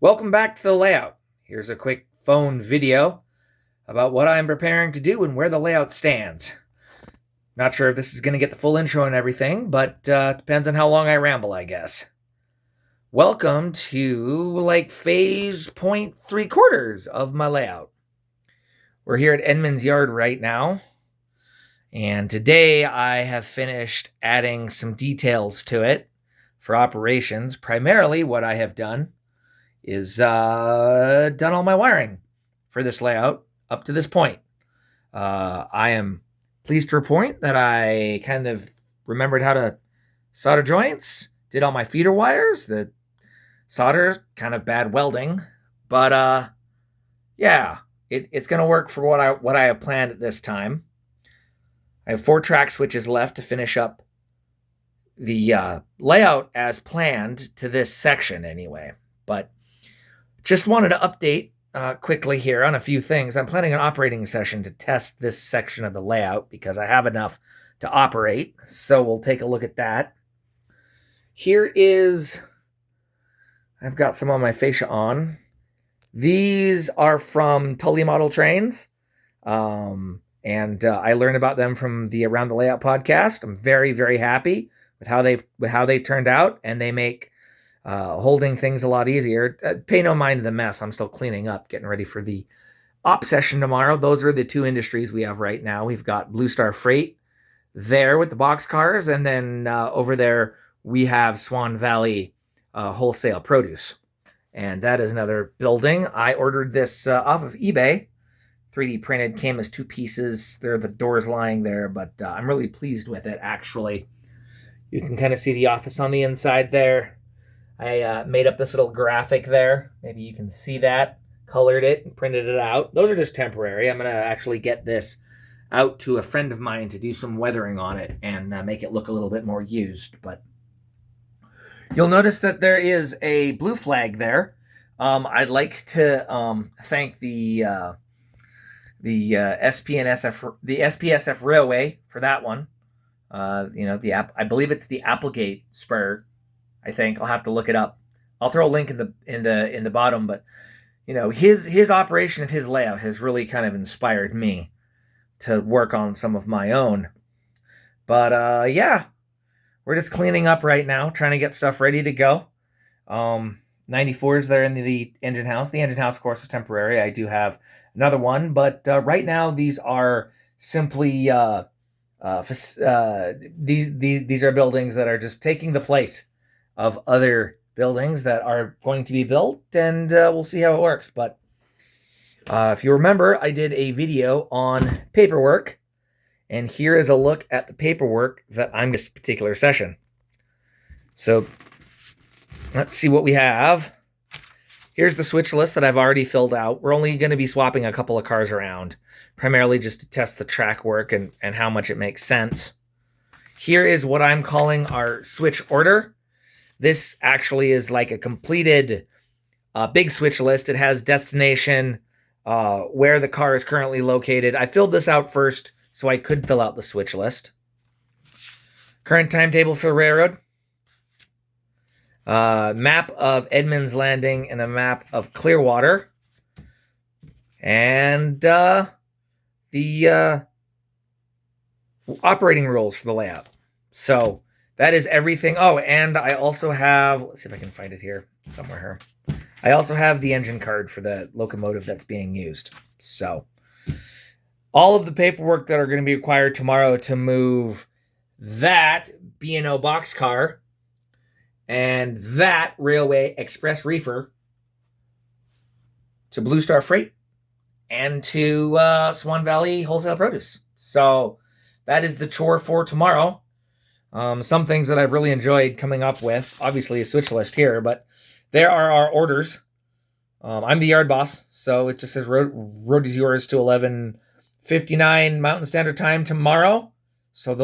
Welcome back to the layout. Here's a quick phone video about what I'm preparing to do and where the layout stands. Not sure if this is going to get the full intro and everything, but depends on how long I ramble, I guess. Welcome to phase 0.75 of my layout. We're here at Edmund's Yard right now, and today I have finished adding some details to it for operations. Primarily what I have done is done all my wiring for this layout up to this point. I am pleased to report that I kind of remembered how to solder joints, did all my feeder wires. The solder, kind of bad welding, but yeah, it's gonna work for what I have planned at this time. I have 4 track switches left to finish up the layout as planned to this section anyway, but just wanted to update quickly here on a few things. I'm planning an operating session to test this section of the layout because I have enough to operate. So we'll take a look at that. I've got some on my fascia on. These are from Tully Model Trains. And I learned about them from the Around the Layout podcast. I'm very, very happy with how they turned out, and they make holding things a lot easier. Pay no mind to the mess. I'm still cleaning up, getting ready for the op session tomorrow. Those are the 2 industries we have right now. We've got Blue Star Freight there with the box cars, and then over there we have Swan Valley Wholesale Produce. And that is another building. I ordered this off of eBay. 3D printed, came as 2 pieces. There are the doors lying there, but I'm really pleased with it, actually. You can kind of see the office on the inside there. I made up this little graphic there. Maybe you can see that. Colored it and printed it out. Those are just temporary. I'm going to actually get this out to a friend of mine to do some weathering on it and make it look a little bit more used. But you'll notice that there is a blue flag there. I'd like to thank the SPSF Railway for that one. I believe it's the Applegate spur. I think I'll have to look it up. I'll throw a link in the bottom, but his operation of his layout has really kind of inspired me to work on some of my own. But yeah, we're just cleaning up right now, trying to get stuff ready to go. 94s there in the engine house. The engine house, of course, is temporary. I do have another one, but right now these are simply these are buildings that are just taking the place of other buildings that are going to be built, and we'll see how it works. But if you remember, I did a video on paperwork, and here is a look at the paperwork that I'm this particular session. So let's see what we have. Here's the switch list that I've already filled out. We're only going to be swapping a couple of cars around, primarily just to test the track work and how much it makes sense. Here is what I'm calling our switch order. This actually is like a completed big switch list. It has destination, where the car is currently located. I filled this out first so I could fill out the switch list. Current timetable for the railroad. Map of Edmunds Landing and a map of Clearwater. And the operating rules for the layout. So that is everything. Oh, and I also have, let's see if I can find it here somewhere here. I also have the engine card for the locomotive that's being used. So all of the paperwork that are going to be required tomorrow to move that B&O boxcar and that Railway Express reefer to Blue Star Freight and to Swan Valley Wholesale Produce. So that is the chore for tomorrow. Some things that I've really enjoyed coming up with, obviously a switch list here, but there are our orders. I'm the yard boss, so it just says road is yours to 11:59 Mountain Standard Time tomorrow. So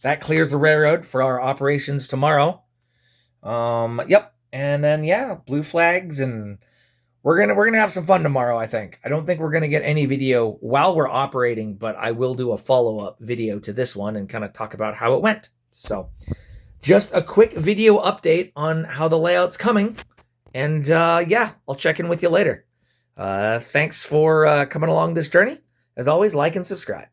that clears the railroad for our operations tomorrow. Yep. And then, yeah, blue flags, and we're gonna have some fun tomorrow, I think. I don't think we're gonna get any video while we're operating, but I will do a follow-up video to this one and kind of talk about how it went. So just a quick video update on how the layout's coming, And yeah, I'll check in with you later. Thanks for coming along this journey. As always, like and subscribe.